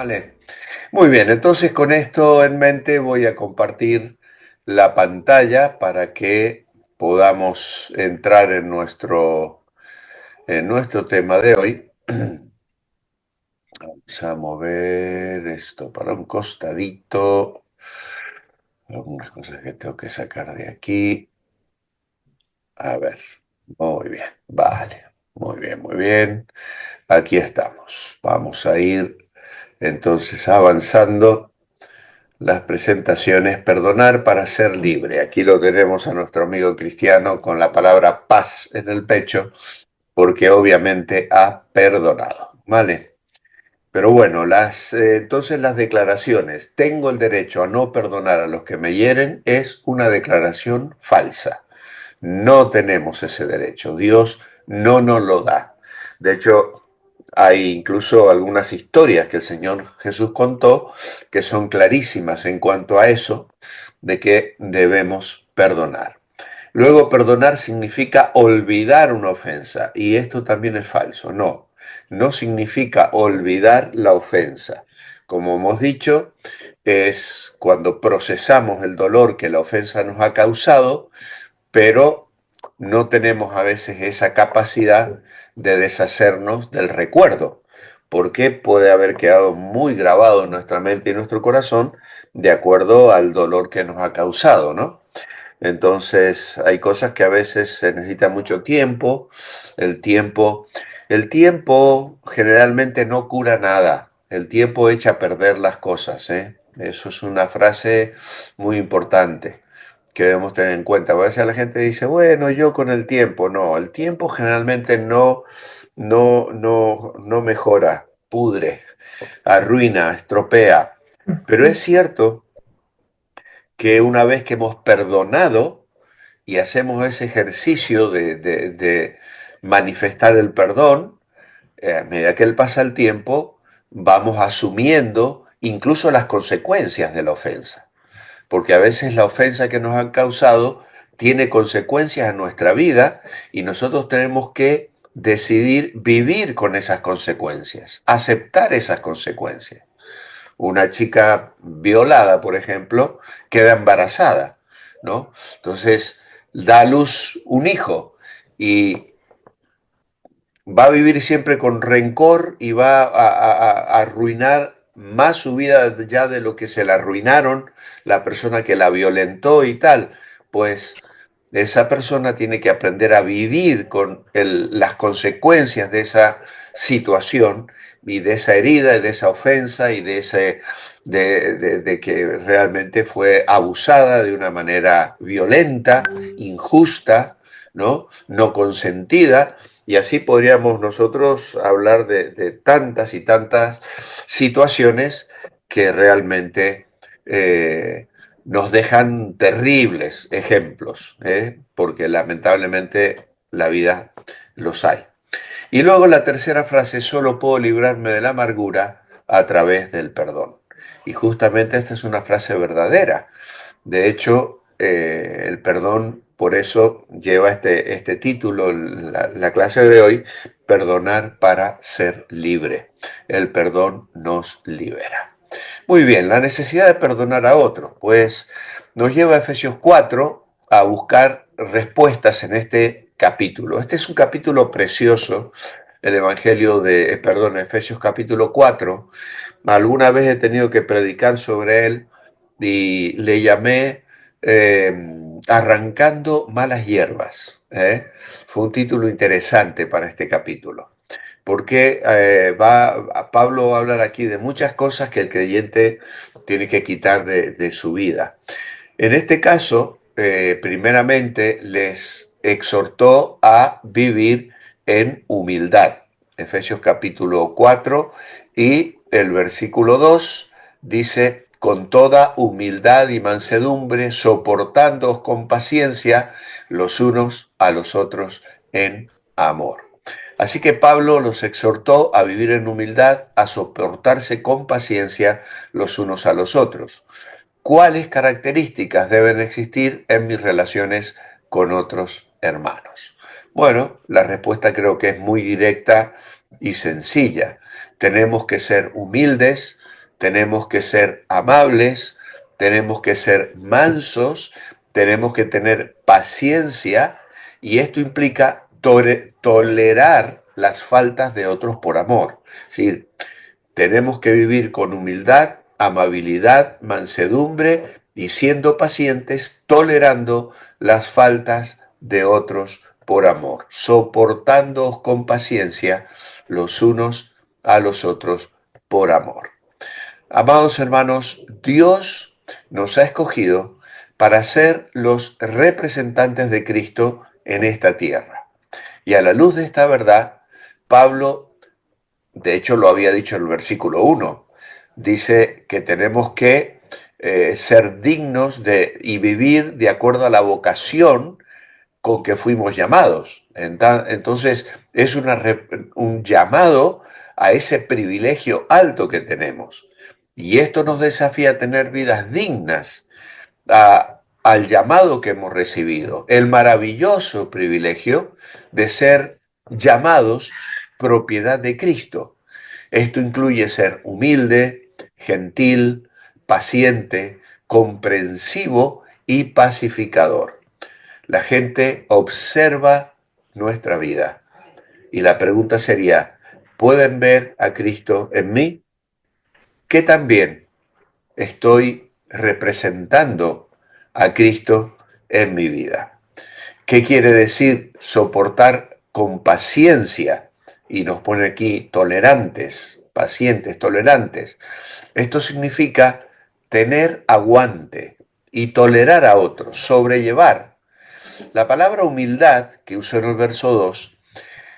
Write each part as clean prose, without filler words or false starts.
Vale. Muy bien, entonces con esto en mente voy a compartir la pantalla para que podamos entrar en nuestro tema de hoy. Vamos a mover esto para un costadito. Algunas cosas que tengo que sacar de aquí. A ver, muy bien, vale. Muy bien, muy bien. Aquí estamos. Vamos a ir entonces avanzando. Las presentaciones, perdonar para ser libre. Aquí lo tenemos a nuestro amigo cristiano con la palabra paz en el pecho, porque obviamente ha perdonado. ¿Vale? Pero bueno, entonces las declaraciones, tengo el derecho a no perdonar a los que me hieren, es una declaración falsa. No tenemos ese derecho. Dios no nos lo da. De hecho, hay incluso algunas historias que el Señor Jesús contó que son clarísimas en cuanto a eso, de que debemos perdonar. Luego, perdonar significa olvidar una ofensa, y esto también es falso. No, no significa olvidar la ofensa. Como hemos dicho, es cuando procesamos el dolor que la ofensa nos ha causado, pero no tenemos a veces esa capacidad de deshacernos del recuerdo, porque puede haber quedado muy grabado en nuestra mente y nuestro corazón de acuerdo al dolor que nos ha causado, ¿no? Entonces hay cosas que a veces se necesita mucho tiempo, el tiempo, el tiempo generalmente no cura nada, el tiempo echa a perder las cosas, ¿eh? Eso es una frase muy importante que debemos tener en cuenta. A veces la gente dice, bueno, yo con el tiempo, no, el tiempo generalmente no mejora, pudre, arruina, estropea. Pero es cierto que una vez que hemos perdonado y hacemos ese ejercicio de manifestar el perdón, a medida que pasa el tiempo, vamos asumiendo incluso las consecuencias de la ofensa, porque a veces la ofensa que nos han causado tiene consecuencias en nuestra vida y nosotros tenemos que decidir vivir con esas consecuencias, aceptar esas consecuencias. Una chica violada, por ejemplo, queda embarazada, ¿no? Entonces da a luz un hijo y va a vivir siempre con rencor y va a arruinar más su vida ya de lo que se la arruinaron la persona que la violentó y tal. Pues esa persona tiene que aprender a vivir con las consecuencias de esa situación y de esa herida y de esa ofensa y de que realmente fue abusada de una manera violenta, injusta, no consentida. Y así podríamos nosotros hablar de tantas y tantas situaciones que realmente nos dejan terribles ejemplos, porque lamentablemente la vida los hay. Y luego la tercera frase, solo puedo librarme de la amargura a través del perdón. Y justamente esta es una frase verdadera. De hecho, el perdón, por eso lleva este título, la clase de hoy, perdonar para ser libre. El perdón nos libera. Muy bien, la necesidad de perdonar a otros, pues nos lleva a Efesios 4 a buscar respuestas en este capítulo. Este es un capítulo precioso, el Evangelio Efesios capítulo 4. Alguna vez he tenido que predicar sobre él y le llamé eh, Arrancando malas hierbas. Fue un título interesante para este capítulo, porque Pablo va a hablar aquí de muchas cosas que el creyente tiene que quitar de su vida. En este caso, primeramente les exhortó a vivir en humildad. Efesios capítulo 4 y el versículo 2 dice, con toda humildad y mansedumbre, soportándoos con paciencia los unos a los otros en amor. Así que Pablo los exhortó a vivir en humildad, a soportarse con paciencia los unos a los otros. ¿Cuáles características deben existir en mis relaciones con otros hermanos? Bueno, la respuesta creo que es muy directa y sencilla. Tenemos que ser humildes, tenemos que ser amables, tenemos que ser mansos, tenemos que tener paciencia y esto implica tolerar las faltas de otros por amor. Es decir, tenemos que vivir con humildad, amabilidad, mansedumbre y siendo pacientes, tolerando las faltas de otros por amor, soportándoos con paciencia los unos a los otros por amor. Amados hermanos, Dios nos ha escogido para ser los representantes de Cristo en esta tierra. Y a la luz de esta verdad, Pablo, de hecho lo había dicho en el versículo 1, dice que tenemos que ser dignos de y vivir de acuerdo a la vocación con que fuimos llamados. Entonces es un llamado a ese privilegio alto que tenemos. Y esto nos desafía a tener vidas dignas al llamado que hemos recibido, el maravilloso privilegio de ser llamados propiedad de Cristo. Esto incluye ser humilde, gentil, paciente, comprensivo y pacificador. La gente observa nuestra vida y la pregunta sería, ¿pueden ver a Cristo en mí? ¿Qué también estoy representando a Cristo en mi vida? ¿Qué quiere decir soportar con paciencia? Y nos pone aquí tolerantes, pacientes, tolerantes. Esto significa tener aguante y tolerar a otros, sobrellevar. La palabra humildad, que usó en el verso 2,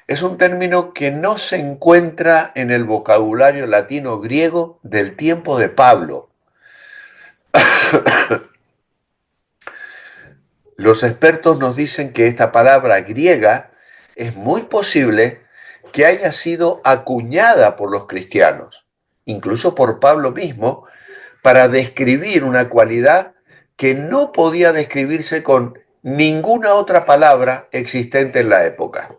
es un término que no se encuentra en el vocabulario latino griego del tiempo de Pablo. Los expertos nos dicen que esta palabra griega es muy posible que haya sido acuñada por los cristianos, incluso por Pablo mismo, para describir una cualidad que no podía describirse con ninguna otra palabra existente en la época.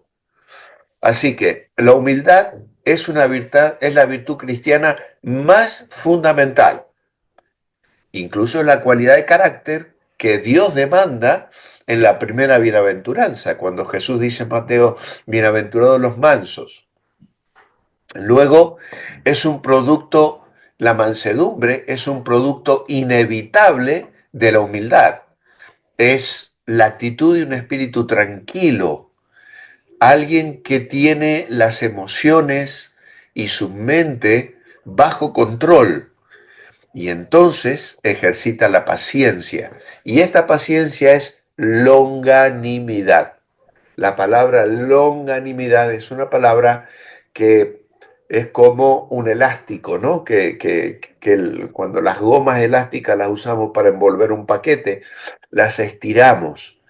Así que la humildad es es la virtud cristiana más fundamental. Incluso es la cualidad de carácter que Dios demanda en la primera bienaventuranza, cuando Jesús dice en Mateo, bienaventurados los mansos. Luego es un producto, la mansedumbre es un producto inevitable de la humildad. Es la actitud de un espíritu tranquilo, alguien que tiene las emociones y su mente bajo control y entonces ejercita la paciencia. Y esta paciencia es longanimidad. La palabra longanimidad es una palabra que es como un elástico, ¿no? Cuando las gomas elásticas las usamos para envolver un paquete, las estiramos.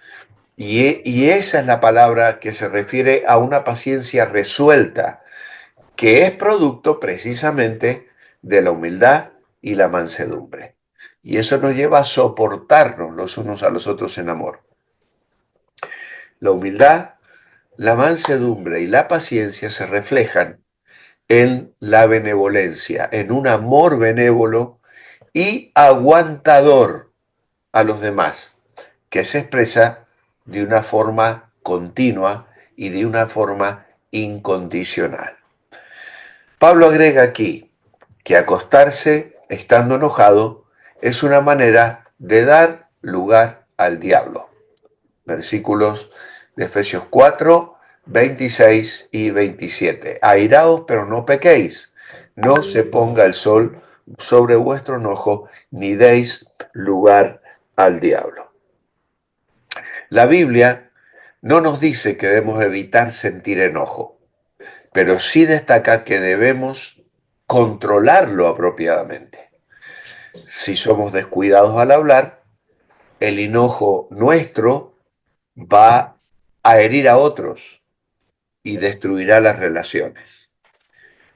Y esa es la palabra que se refiere a una paciencia resuelta, que es producto precisamente de la humildad y la mansedumbre. Y eso nos lleva a soportarnos los unos a los otros en amor. La humildad, la mansedumbre y la paciencia se reflejan en la benevolencia, en un amor benévolo y aguantador a los demás, que se expresa de una forma continua y de una forma incondicional. Pablo agrega aquí que acostarse estando enojado es una manera de dar lugar al diablo. Versículos de Efesios 4, 26 y 27. Airaos, pero no pequéis. No se ponga el sol sobre vuestro enojo, ni deis lugar al diablo. La Biblia no nos dice que debemos evitar sentir enojo, pero sí destaca que debemos controlarlo apropiadamente. Si somos descuidados al hablar, el enojo nuestro va a herir a otros y destruirá las relaciones.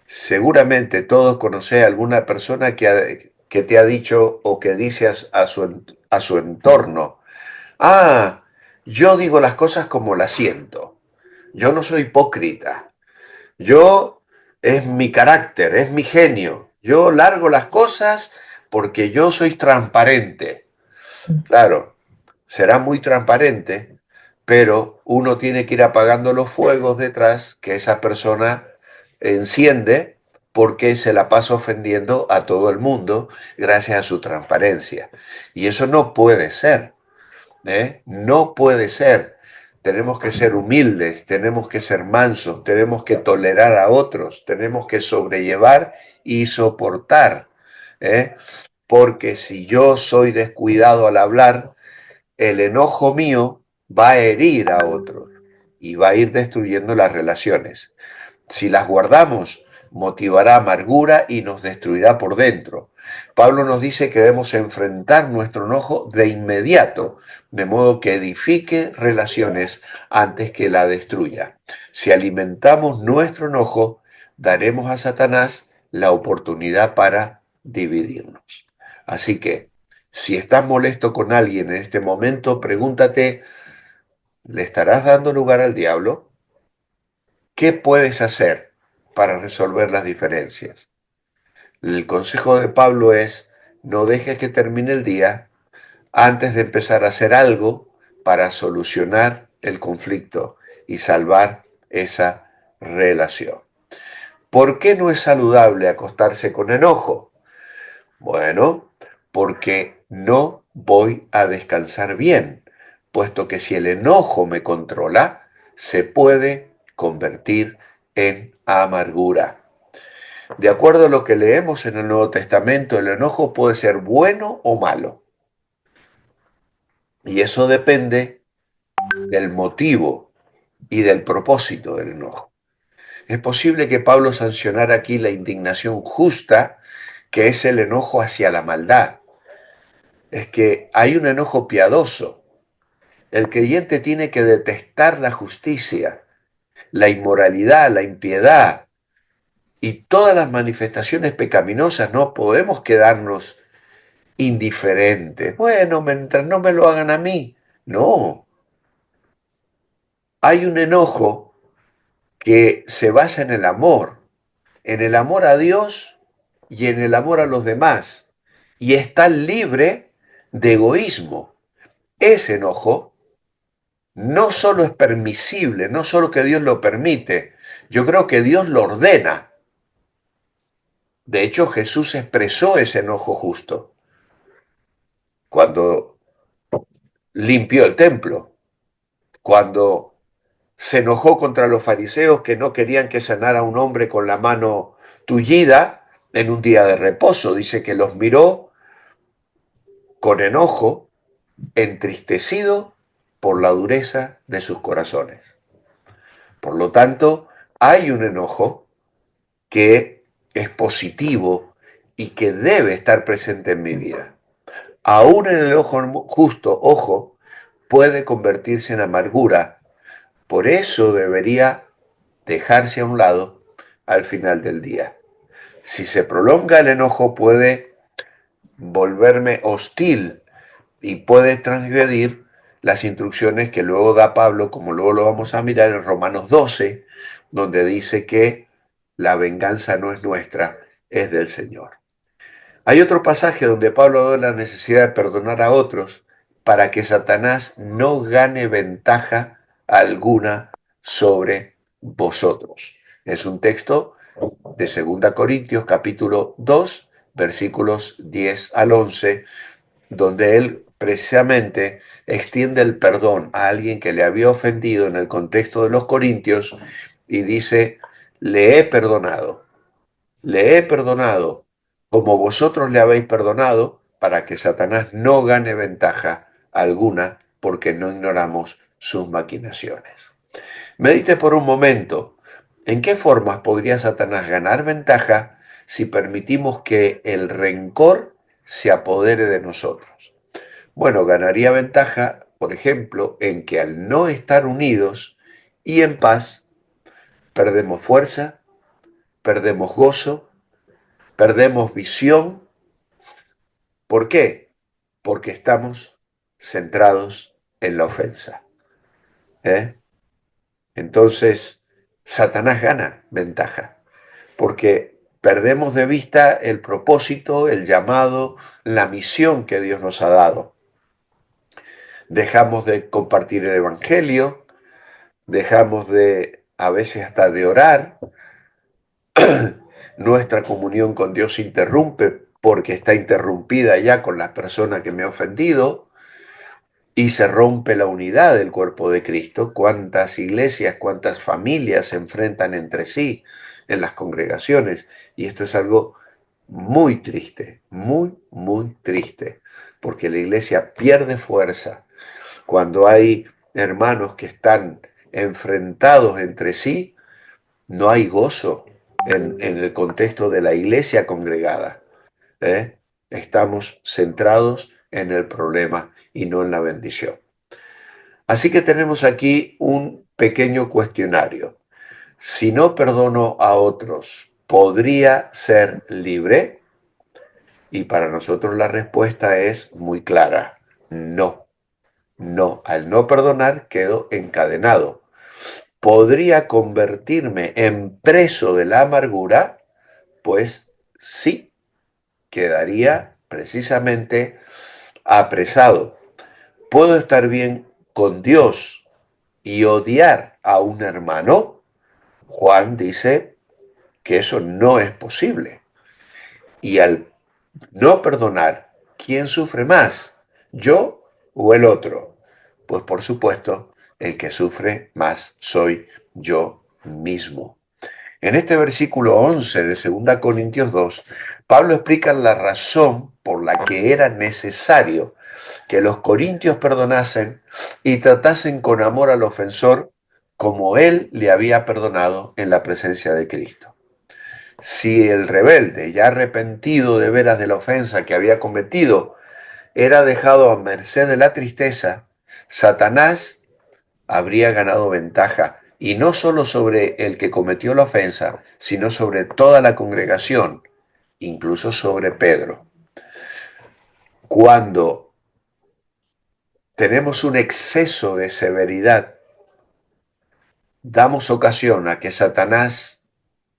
Seguramente todos conocéis a alguna persona que te ha dicho o que dice a su entorno, yo digo las cosas como las siento, yo no soy hipócrita, yo es mi carácter, es mi genio. Yo largo las cosas porque yo soy transparente. Mm. Claro, será muy transparente, pero uno tiene que ir apagando los fuegos detrás que esa persona enciende porque se la pasa ofendiendo a todo el mundo gracias a su transparencia. Y eso no puede ser, ¿eh? No puede ser. Tenemos que ser humildes, tenemos que ser mansos, tenemos que tolerar a otros, tenemos que sobrellevar y soportar, ¿eh? Porque si yo soy descuidado al hablar, el enojo mío va a herir a otros y va a ir destruyendo las relaciones. Si las guardamos, motivará amargura y nos destruirá por dentro. Pablo nos dice que debemos enfrentar nuestro enojo de inmediato, de modo que edifique relaciones antes que la destruya. Si alimentamos nuestro enojo, daremos a Satanás la oportunidad para dividirnos. Así que, si estás molesto con alguien en este momento, pregúntate, ¿le estarás dando lugar al diablo? ¿Qué puedes hacer para resolver las diferencias? El consejo de Pablo es, no dejes que termine el día antes de empezar a hacer algo para solucionar el conflicto y salvar esa relación. ¿Por qué no es saludable acostarse con enojo? Bueno, porque no voy a descansar bien, puesto que si el enojo me controla, se puede convertir en amargura. De acuerdo a lo que leemos en el Nuevo Testamento, el enojo puede ser bueno o malo. Y eso depende del motivo y del propósito del enojo. Es posible que Pablo sancionara aquí la indignación justa, que es el enojo hacia la maldad. Es que hay un enojo piadoso. El creyente tiene que detestar la justicia, la inmoralidad, la impiedad y todas las manifestaciones pecaminosas. No podemos quedarnos indiferentes. Bueno, mientras no me lo hagan a mí. No, hay un enojo que se basa en el amor a Dios y en el amor a los demás. Y está libre de egoísmo. Ese enojo no solo es permisible, no solo que Dios lo permite, yo creo que Dios lo ordena. De hecho, Jesús expresó ese enojo justo cuando limpió el templo, cuando se enojó contra los fariseos que no querían que sanara a un hombre con la mano tullida en un día de reposo. Dice que los miró con enojo, entristecido por la dureza de sus corazones. Por lo tanto, hay un enojo que es positivo y que debe estar presente en mi vida. Aún en el ojo justo, ojo, puede convertirse en amargura. Por eso debería dejarse a un lado al final del día. Si se prolonga el enojo puede volverme hostil y puede transgredir las instrucciones que luego da Pablo, como luego lo vamos a mirar en Romanos 12, donde dice que la venganza no es nuestra, es del Señor. Hay otro pasaje donde Pablo habla de la necesidad de perdonar a otros para que Satanás no gane ventaja alguna sobre vosotros. Es un texto de 2 Corintios capítulo 2, versículos 10 al 11, donde él precisamente extiende el perdón a alguien que le había ofendido en el contexto de los corintios y dice, le he perdonado como vosotros le habéis perdonado, para que Satanás no gane ventaja alguna porque no ignoramos sus maquinaciones. Medite por un momento, ¿en qué formas podría Satanás ganar ventaja si permitimos que el rencor se apodere de nosotros? Bueno, ganaría ventaja, por ejemplo, en que al no estar unidos y en paz, perdemos fuerza, perdemos gozo, perdemos visión. ¿Por qué? Porque estamos centrados en la ofensa, ¿eh? Entonces, Satanás gana ventaja, porque perdemos de vista el propósito, el llamado, la misión que Dios nos ha dado. Dejamos de compartir el Evangelio, dejamos a veces hasta de orar, nuestra comunión con Dios se interrumpe porque está interrumpida ya con la persona que me ha ofendido y se rompe la unidad del cuerpo de Cristo. ¿Cuántas iglesias, cuántas familias se enfrentan entre sí en las congregaciones? Y esto es algo muy triste, muy, muy triste, porque la iglesia pierde fuerza cuando hay hermanos que están enfrentados entre sí. No hay gozo en el contexto de la iglesia congregada. Estamos centrados en el problema y no en la bendición. Así que tenemos aquí un pequeño cuestionario. Si no perdono a otros, ¿podría ser libre? Y para nosotros la respuesta es muy clara. No, no. Al no perdonar quedo encadenado. ¿Podría convertirme en preso de la amargura? Pues sí, quedaría precisamente apresado. ¿Puedo estar bien con Dios y odiar a un hermano? Juan dice que eso no es posible. Y al no perdonar, ¿quién sufre más? ¿Yo o el otro? Pues por supuesto, el que sufre más soy yo mismo. En este versículo 11 de 2 Corintios 2, Pablo explica la razón por la que era necesario que los corintios perdonasen y tratasen con amor al ofensor como él le había perdonado en la presencia de Cristo. Si el rebelde, ya arrepentido de veras de la ofensa que había cometido, era dejado a merced de la tristeza, Satanás habría ganado ventaja, y no solo sobre el que cometió la ofensa, sino sobre toda la congregación, incluso sobre Pedro. Cuando tenemos un exceso de severidad, damos ocasión a que Satanás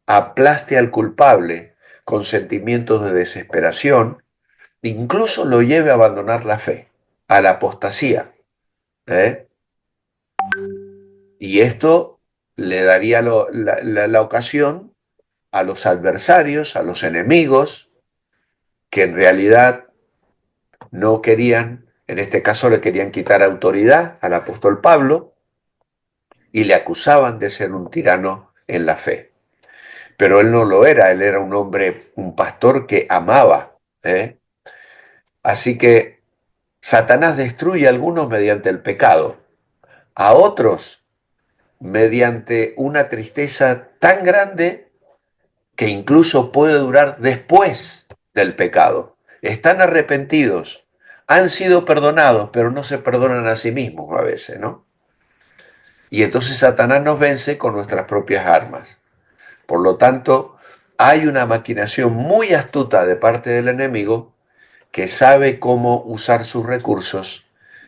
aplaste al culpable con sentimientos de desesperación, incluso lo lleve a abandonar la fe, a la apostasía. Y esto le daría la ocasión a los adversarios, a los enemigos, que en realidad no querían, en este caso le querían quitar autoridad al apóstol Pablo y le acusaban de ser un tirano en la fe. Pero él no lo era, él era un hombre, un pastor que amaba. Así que Satanás destruye a algunos mediante el pecado, a otros mediante una tristeza tan grande que incluso puede durar después del pecado. Están arrepentidos, han sido perdonados, pero no se perdonan a sí mismos a veces, ¿no? Y entonces Satanás nos vence con nuestras propias armas. Por lo tanto, hay una maquinación muy astuta de parte del enemigo que sabe cómo usar sus recursos,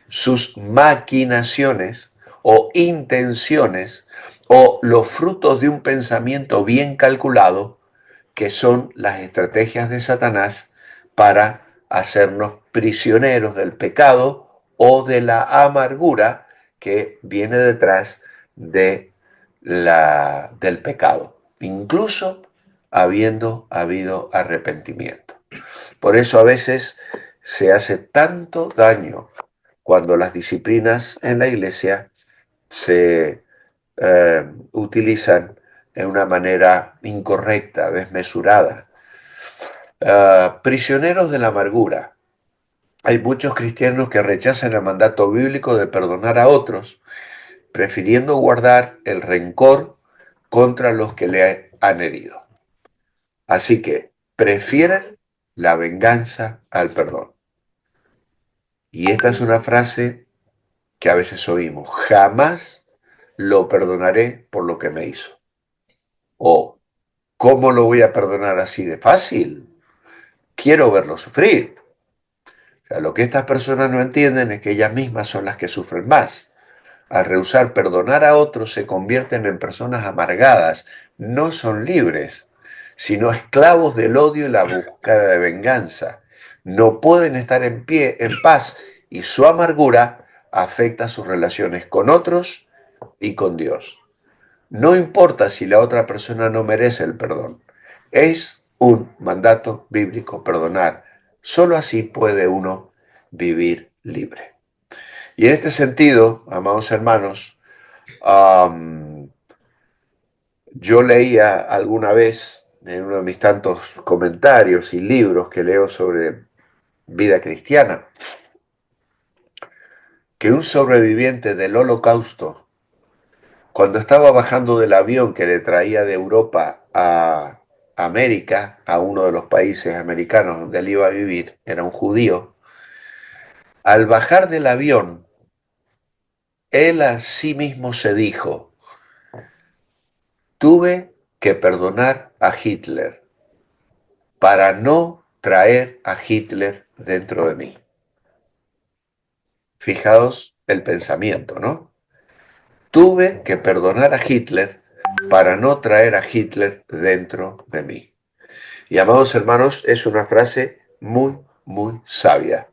sus maquinaciones o intenciones o los frutos de un pensamiento bien calculado, que son las estrategias de Satanás para hacernos prisioneros del pecado o de la amargura que viene detrás del pecado, incluso habiendo habido arrepentimiento. Por eso a veces se hace tanto daño cuando las disciplinas en la iglesia se utilizan de una manera incorrecta, desmesurada. Prisioneros de la amargura. Hay muchos cristianos que rechazan el mandato bíblico de perdonar a otros, prefiriendo guardar el rencor contra los que le han herido. Así que prefieren la venganza al perdón. Y esta es una frase que a veces oímos: jamás lo perdonaré por lo que me hizo. O, ¿cómo lo voy a perdonar así de fácil? Quiero verlo sufrir. O sea, lo que estas personas no entienden es que ellas mismas son las que sufren más. Al rehusar perdonar a otros se convierten en personas amargadas, no son libres, sino esclavos del odio y la búsqueda de venganza. No pueden estar en pie, en paz, y su amargura afecta sus relaciones con otros y con Dios. No importa si la otra persona no merece el perdón. Es un mandato bíblico perdonar. Solo así puede uno vivir libre. Y en este sentido, amados hermanos, yo leía alguna vez en uno de mis tantos comentarios y libros que leo sobre vida cristiana, que un sobreviviente del Holocausto, cuando estaba bajando del avión que le traía de Europa a América, a uno de los países americanos donde él iba a vivir, era un judío, al bajar del avión, él a sí mismo se dijo: tuve que perdonar a Hitler para no traer a Hitler dentro de mí. Fijaos el pensamiento, ¿no? Tuve que perdonar a Hitler para no traer a Hitler dentro de mí. Y amados hermanos, es una frase muy, muy sabia,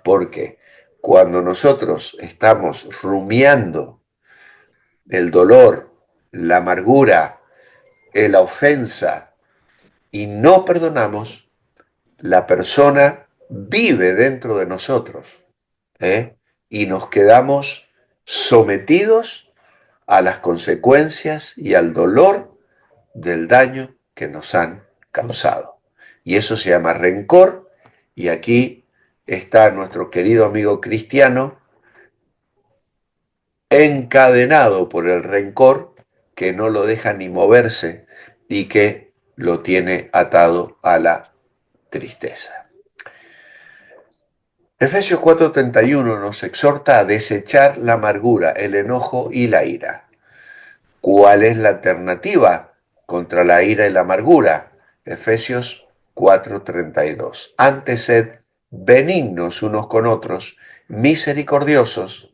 porque cuando nosotros estamos rumiando el dolor, la amargura, la ofensa y no perdonamos, la persona vive dentro de nosotros, ¿eh? Y nos quedamos sometidos a las consecuencias y al dolor del daño que nos han causado. Y eso se llama rencor, y aquí está nuestro querido amigo cristiano encadenado por el rencor, que no lo deja ni moverse y que lo tiene atado a la tristeza. Efesios 4:31 nos exhorta a desechar la amargura, el enojo y la ira. ¿Cuál es la alternativa contra la ira y la amargura? Efesios 4:32. Antes sed benignos unos con otros, misericordiosos,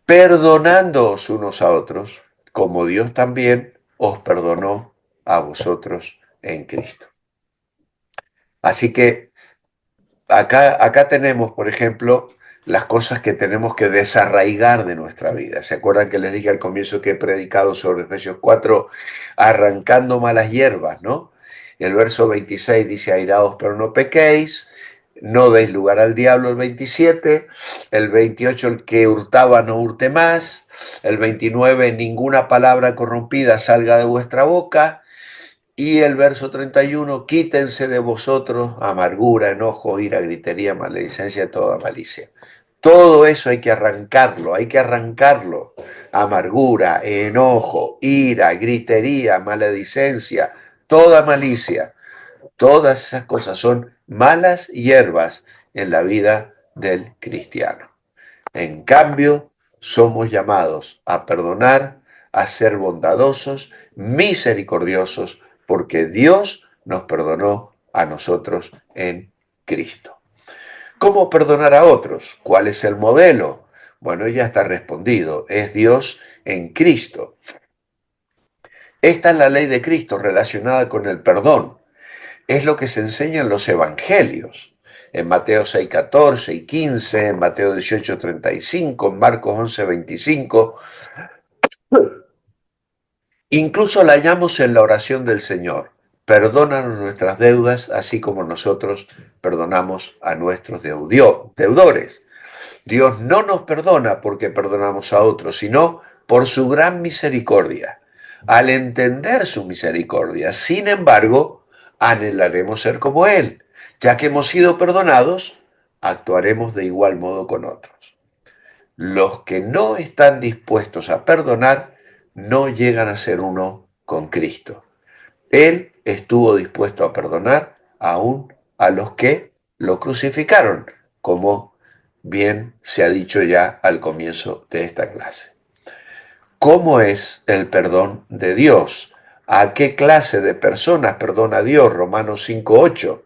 perdonándoos unos a otros, como Dios también os perdonó a vosotros en Cristo. Así que acá tenemos, por ejemplo, las cosas que tenemos que desarraigar de nuestra vida. ¿Se acuerdan que les dije al comienzo que he predicado sobre Efesios 4, arrancando malas hierbas, ¿no? El verso 26 dice: airaos pero no pequéis, no deis lugar al diablo, el 27, el 28, el que hurtaba no hurte más, el 29, ninguna palabra corrompida salga de vuestra boca, y el verso 31, quítense de vosotros amargura, enojo, ira, gritería, maledicencia, toda malicia. Todo eso hay que arrancarlo, hay que arrancarlo. Amargura, enojo, ira, gritería, maledicencia, toda malicia. Todas esas cosas son malas hierbas en la vida del cristiano. En cambio, somos llamados a perdonar, a ser bondadosos, misericordiosos, porque Dios nos perdonó a nosotros en Cristo. ¿Cómo perdonar a otros? ¿Cuál es el modelo? Bueno, ya está respondido. Es Dios en Cristo. Esta es la ley de Cristo relacionada con el perdón. Es lo que se enseña en los evangelios. En Mateo 6:14 y 15, en Mateo 18:35, en Marcos 11:25. Incluso la hallamos en la oración del Señor: perdónanos nuestras deudas, así como nosotros perdonamos a nuestros deudores. Dios no nos perdona porque perdonamos a otros, sino por su gran misericordia. Al entender su misericordia, sin embargo, anhelaremos ser como Él. Ya que hemos sido perdonados, actuaremos de igual modo con otros. Los que no están dispuestos a perdonar no llegan a ser uno con Cristo. Él estuvo dispuesto a perdonar aún a los que lo crucificaron, como bien se ha dicho ya al comienzo de esta clase. ¿Cómo es el perdón de Dios? ¿A qué clase de personas perdona Dios? Romanos 5:8.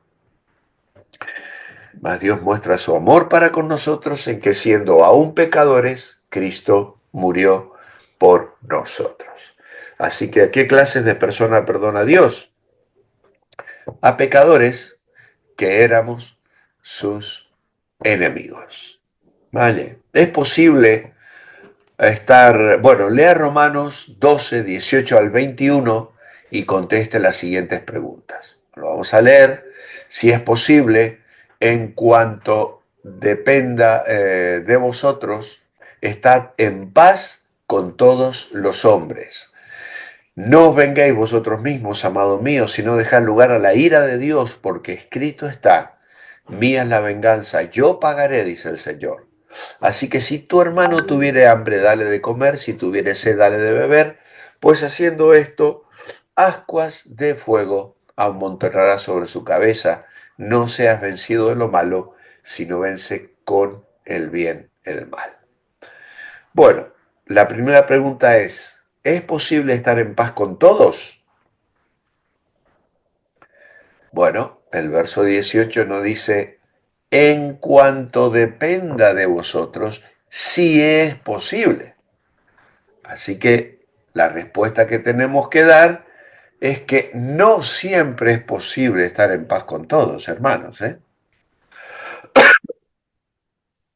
Mas Dios muestra su amor para con nosotros en que, siendo aún pecadores, Cristo murió por nosotros. Así que, ¿a qué clases de persona perdona Dios? a pecadores que éramos sus enemigos. ¿Vale? Es posible lea Romanos 12, 18 al 21 y conteste las siguientes preguntas. Lo vamos a leer, si es posible, en cuanto dependa de vosotros, estad en paz con todos los hombres. No os vengáis vosotros mismos, amado mío, sino dejad lugar a la ira de Dios, porque escrito está, mía es la venganza, yo pagaré, dice el Señor. Así que si tu hermano tuviere hambre, dale de comer, si tuviere sed, dale de beber, pues haciendo esto, ascuas de fuego amontonará sobre su cabeza. No seas vencido de lo malo, sino vence con el bien el mal. Bueno, la primera pregunta ¿es posible estar en paz con todos? Bueno, el verso 18 nos dice, en cuanto dependa de vosotros, si es posible. Así que la respuesta que tenemos que dar es que no siempre es posible estar en paz con todos, hermanos, ¿eh?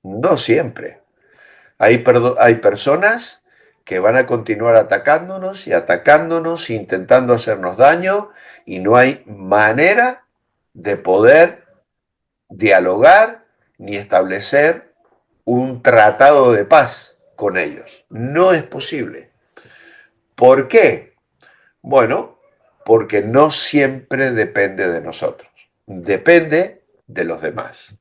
No siempre. Hay personas que van a continuar atacándonos, intentando hacernos daño, y no hay manera de poder dialogar ni establecer un tratado de paz con ellos. No es posible. ¿Por qué? Bueno, porque no siempre depende de nosotros, depende de los demás.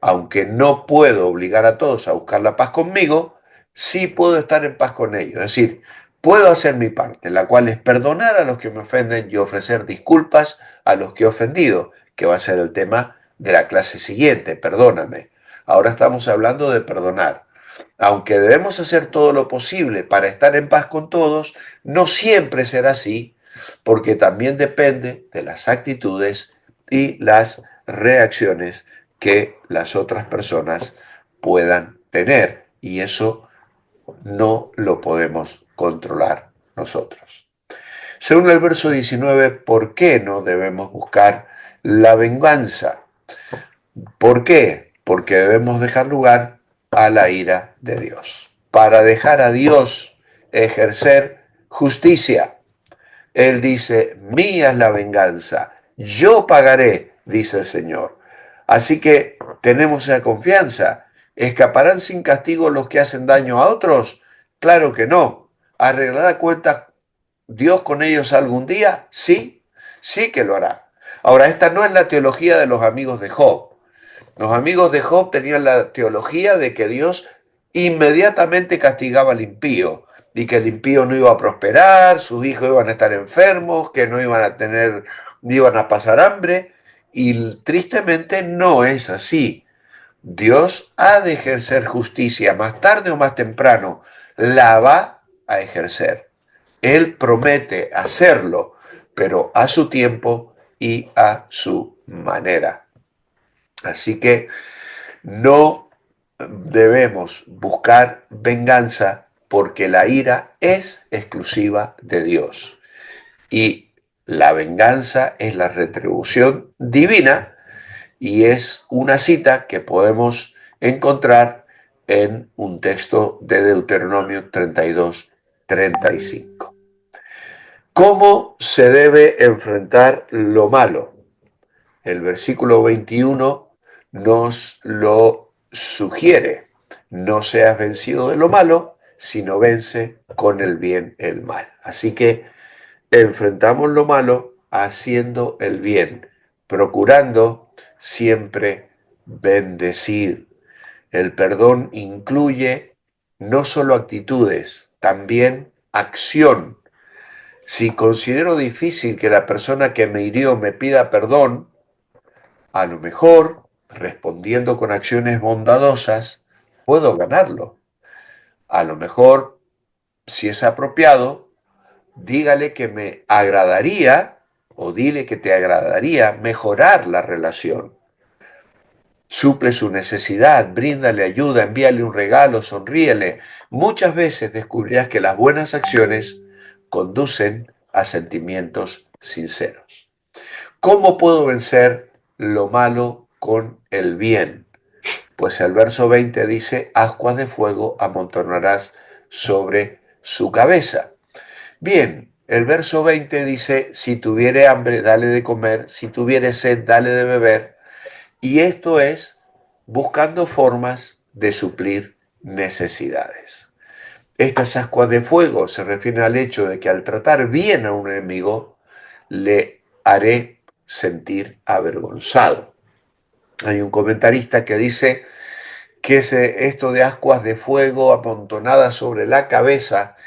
Aunque no puedo obligar a todos a buscar la paz conmigo, sí puedo estar en paz con ellos. Es decir, puedo hacer mi parte, la cual es perdonar a los que me ofenden y ofrecer disculpas a los que he ofendido, que va a ser el tema de la clase siguiente, perdóname. Ahora estamos hablando de perdonar. Aunque debemos hacer todo lo posible para estar en paz con todos, no siempre será así, porque también depende de las actitudes y las reacciones que las otras personas puedan tener. Y eso no lo podemos controlar nosotros. Según el verso 19, ¿por qué no debemos buscar la venganza? ¿Por qué? Porque debemos dejar lugar a la ira de Dios. Para dejar a Dios ejercer justicia. Él dice, mía es la venganza, yo pagaré, dice el Señor. Así que tenemos esa confianza. ¿Escaparán sin castigo los que hacen daño a otros? Claro que no. ¿Arreglará cuentas Dios con ellos algún día? Sí, sí que lo hará. Ahora, esta no es la teología de los amigos de Job. Los amigos de Job tenían la teología de que Dios inmediatamente castigaba al impío y que el impío no iba a prosperar, sus hijos iban a estar enfermos, que no iban a tener, iban a pasar hambre, y tristemente no es así. Dios ha de ejercer justicia, más tarde o más temprano, la va a ejercer. Él promete hacerlo, pero a su tiempo y a su manera. Así que no debemos buscar venganza porque la ira es exclusiva de Dios. Y la venganza es la retribución divina y es una cita que podemos encontrar en un texto de Deuteronomio 32-35. ¿Cómo se debe enfrentar lo malo? El versículo 21 nos lo sugiere. No seas vencido de lo malo, sino vence con el bien el mal. Así que enfrentamos lo malo haciendo el bien, procurando siempre bendecir. El perdón incluye no solo actitudes, también acción. Si considero difícil que la persona que me hirió me pida perdón, a lo mejor, respondiendo con acciones bondadosas, puedo ganarlo. A lo mejor, si es apropiado, dígale que me agradaría, o dile que te agradaría mejorar la relación. Suple su necesidad, bríndale ayuda, envíale un regalo, sonríele. Muchas veces descubrirás que las buenas acciones conducen a sentimientos sinceros. ¿Cómo puedo vencer lo malo con el bien? Pues el verso 20 dice, ascuas de fuego amontonarás sobre su cabeza. Bien, el verso 20 dice, si tuviere hambre, dale de comer, si tuviere sed, dale de beber. Y esto es buscando formas de suplir necesidades. Estas ascuas de fuego se refieren al hecho de que al tratar bien a un enemigo, le haré sentir avergonzado. Hay un comentarista que dice que esto de ascuas de fuego amontonadas sobre la cabeza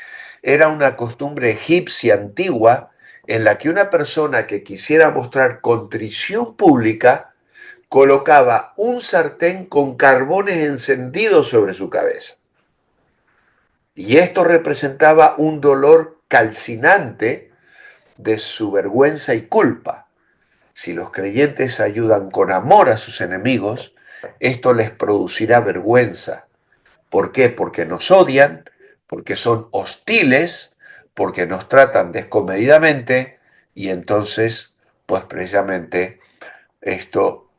era una costumbre egipcia antigua en la que una persona que quisiera mostrar contrición pública colocaba un sartén con carbones encendidos sobre su cabeza. Y esto representaba un dolor calcinante de su vergüenza y culpa. Si los creyentes ayudan con amor a sus enemigos, esto les producirá vergüenza. ¿Por qué? Porque nos odian, porque son hostiles, porque nos tratan descomedidamente y entonces, pues precisamente esto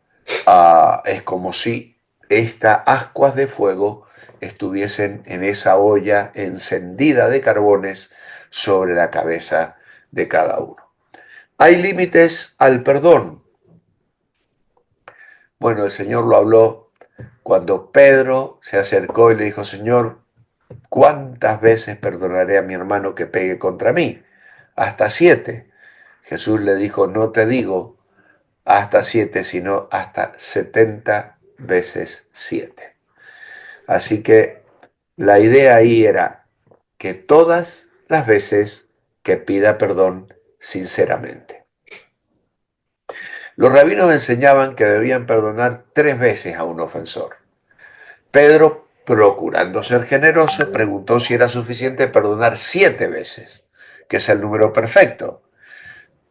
es como si estas ascuas de fuego estuviesen en esa olla encendida de carbones sobre la cabeza de cada uno. Hay límites al perdón. Bueno, el Señor lo habló cuando Pedro se acercó y le dijo, Señor, ¿cuántas veces perdonaré a mi hermano que pegue contra mí? Hasta 7. Jesús le dijo, no te digo hasta 7, sino hasta 70 veces 7. Así que la idea ahí era que todas las veces que pida perdón sinceramente. Los rabinos enseñaban que debían perdonar 3 veces a un ofensor. Pedro, procurando ser generoso, preguntó si era suficiente perdonar 7 veces, que es el número perfecto.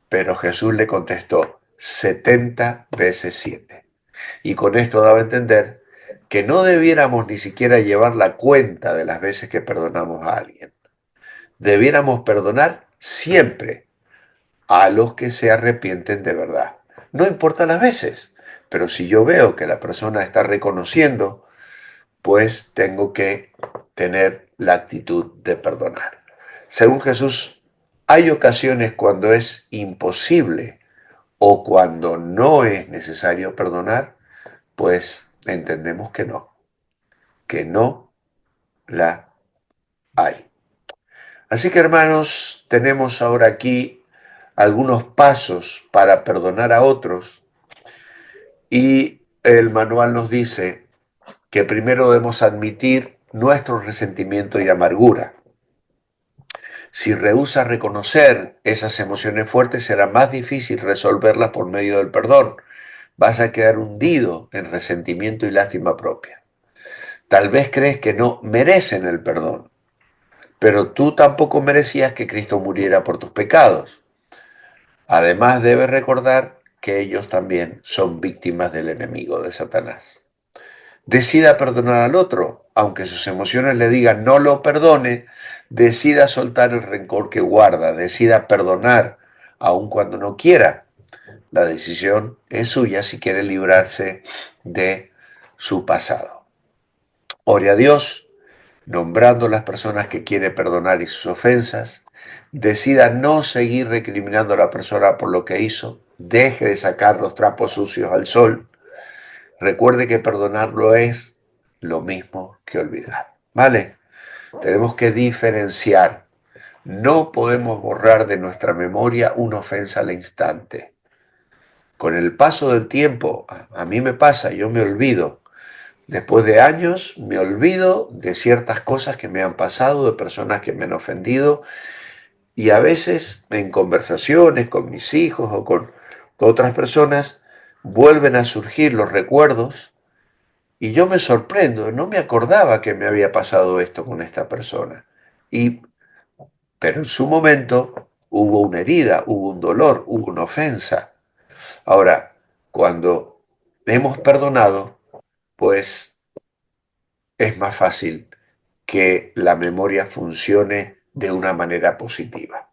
Pero Jesús le contestó 70 veces 7. Y con esto daba a entender que no debiéramos ni siquiera llevar la cuenta de las veces que perdonamos a alguien. Debiéramos perdonar siempre a los que se arrepienten de verdad. No importa las veces, pero si yo veo que la persona está reconociendo, pues tengo que tener la actitud de perdonar. Según Jesús, hay ocasiones cuando es imposible o cuando no es necesario perdonar, pues entendemos que no la hay. Así que hermanos, tenemos ahora aquí algunos pasos para perdonar a otros y el manual nos dice que primero debemos admitir nuestro resentimiento y amargura. Si rehúsas reconocer esas emociones fuertes, será más difícil resolverlas por medio del perdón. Vas a quedar hundido en resentimiento y lástima propia. Tal vez crees que no merecen el perdón, pero tú tampoco merecías que Cristo muriera por tus pecados. Además, debes recordar que ellos también son víctimas del enemigo de Satanás. Decida perdonar al otro, aunque sus emociones le digan no lo perdone, decida soltar el rencor que guarda, decida perdonar, aun cuando no quiera. La decisión es suya si quiere librarse de su pasado. Ore a Dios, nombrando las personas que quiere perdonar y sus ofensas. Decida no seguir recriminando a la persona por lo que hizo. Deje de sacar los trapos sucios al sol. Recuerde que perdonarlo es lo mismo que olvidar. ¿Vale? Tenemos que diferenciar. No podemos borrar de nuestra memoria una ofensa al instante. Con el paso del tiempo, a mí me pasa, yo me olvido. Después de años me olvido de ciertas cosas que me han pasado, de personas que me han ofendido, y a veces en conversaciones con mis hijos o con otras personas vuelven a surgir los recuerdos y yo me sorprendo, no me acordaba que me había pasado esto con esta persona. Pero en su momento hubo una herida, hubo un dolor, hubo una ofensa. Ahora, cuando hemos perdonado, pues es más fácil que la memoria funcione de una manera positiva.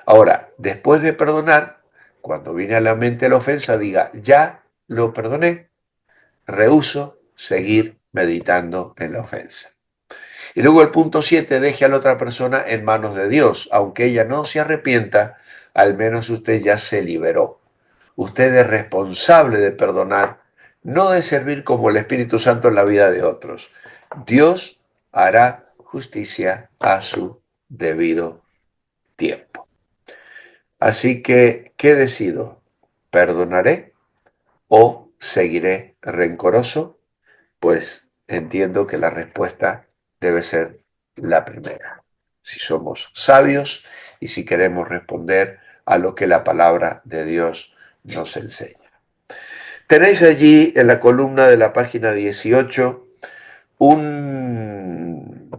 Ahora, después de perdonar, cuando viene a la mente la ofensa, diga, ya lo perdoné, rehúso seguir meditando en la ofensa. Y luego el punto 7, deje a la otra persona en manos de Dios. Aunque ella no se arrepienta, al menos usted ya se liberó. Usted es responsable de perdonar, no de servir como el Espíritu Santo en la vida de otros. Dios hará justicia a su debido tiempo. Así que, ¿qué decido? ¿Perdonaré o seguiré rencoroso? Pues entiendo que la respuesta debe ser la primera. Si somos sabios y si queremos responder a lo que la palabra de Dios nos enseña. Tenéis allí en la columna de la página 18 un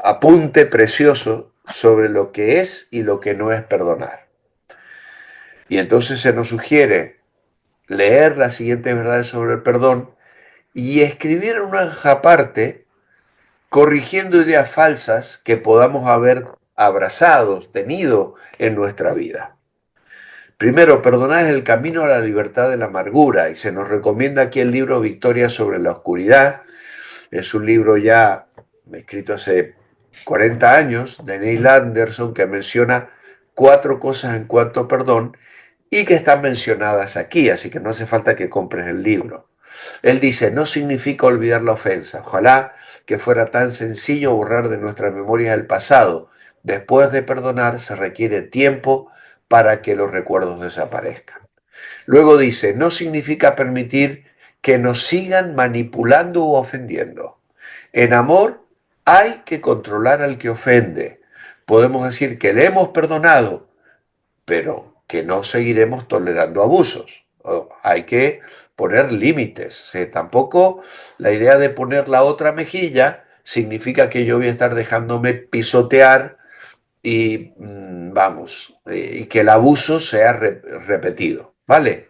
apunte precioso sobre lo que es y lo que no es perdonar. Y entonces se nos sugiere leer las siguientes verdades sobre el perdón y escribir en una hoja aparte corrigiendo ideas falsas que podamos haber abrazado, tenido en nuestra vida. Primero, perdonar es el camino a la libertad de la amargura y se nos recomienda aquí el libro Victoria sobre la oscuridad. Es un libro ya escrito hace 40 años de Neil Anderson que menciona 4 cosas en cuanto a perdón y que están mencionadas aquí, así que no hace falta que compres el libro. Él dice, no significa olvidar la ofensa. Ojalá que fuera tan sencillo borrar de nuestra memoria el pasado. Después de perdonar se requiere tiempo para que los recuerdos desaparezcan. Luego dice, no significa permitir que nos sigan manipulando o ofendiendo. En amor hay que controlar al que ofende. Podemos decir que le hemos perdonado, pero que no seguiremos tolerando abusos. Hay que poner límites. Tampoco la idea de poner la otra mejilla significa que yo voy a estar dejándome pisotear y y que el abuso sea repetido, ¿vale?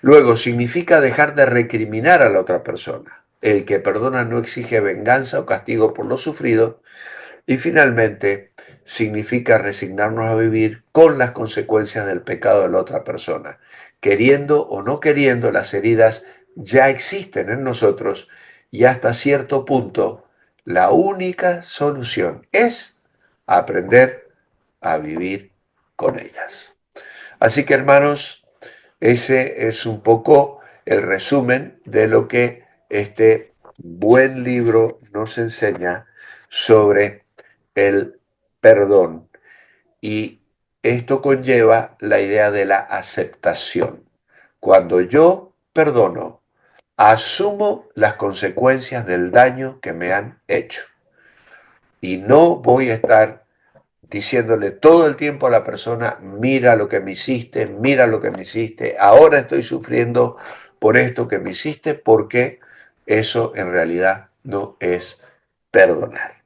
Luego, significa dejar de recriminar a la otra persona. El que perdona no exige venganza o castigo por lo sufrido. Y finalmente, significa resignarnos a vivir con las consecuencias del pecado de la otra persona. Queriendo o no queriendo, las heridas ya existen en nosotros y hasta cierto punto la única solución es aprender a vivir con ellas. Así que, hermanos, ese es un poco el resumen de lo que este buen libro nos enseña sobre el perdón. Y esto conlleva la idea de la aceptación. Cuando yo perdono, asumo las consecuencias del daño que me han hecho. Y no voy a estar diciéndole todo el tiempo a la persona, mira lo que me hiciste, mira lo que me hiciste, ahora estoy sufriendo por esto que me hiciste, porque eso en realidad no es perdonar.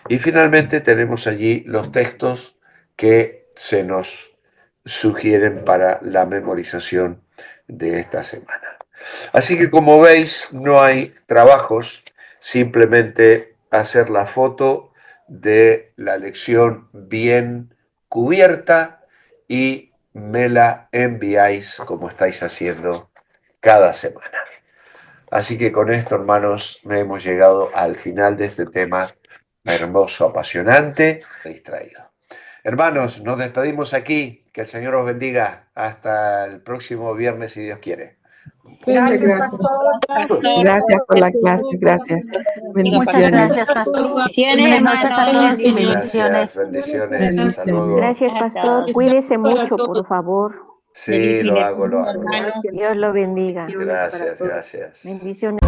Y finalmente tenemos allí los textos que se nos sugieren para la memorización de esta semana. Así que como veis, no hay trabajos, simplemente hacer la foto de la lección bien cubierta y me la enviáis como estáis haciendo cada semana. Así que con esto, hermanos, hemos llegado al final de este tema hermoso, apasionante, distraído. Hermanos, nos despedimos aquí. Que el Señor os bendiga. Hasta el próximo viernes, si Dios quiere. Gracias, pastor. Gracias por la clase, gracias. Muchas Bendiciones. gracias, pastor. Bendiciones, Buenas noches a todos y bendiciones. Bendiciones. Hasta luego. Gracias, pastor. Cuídese mucho, por favor. Sí, lo hago. hermano. Dios lo bendiga. Gracias. Bendiciones.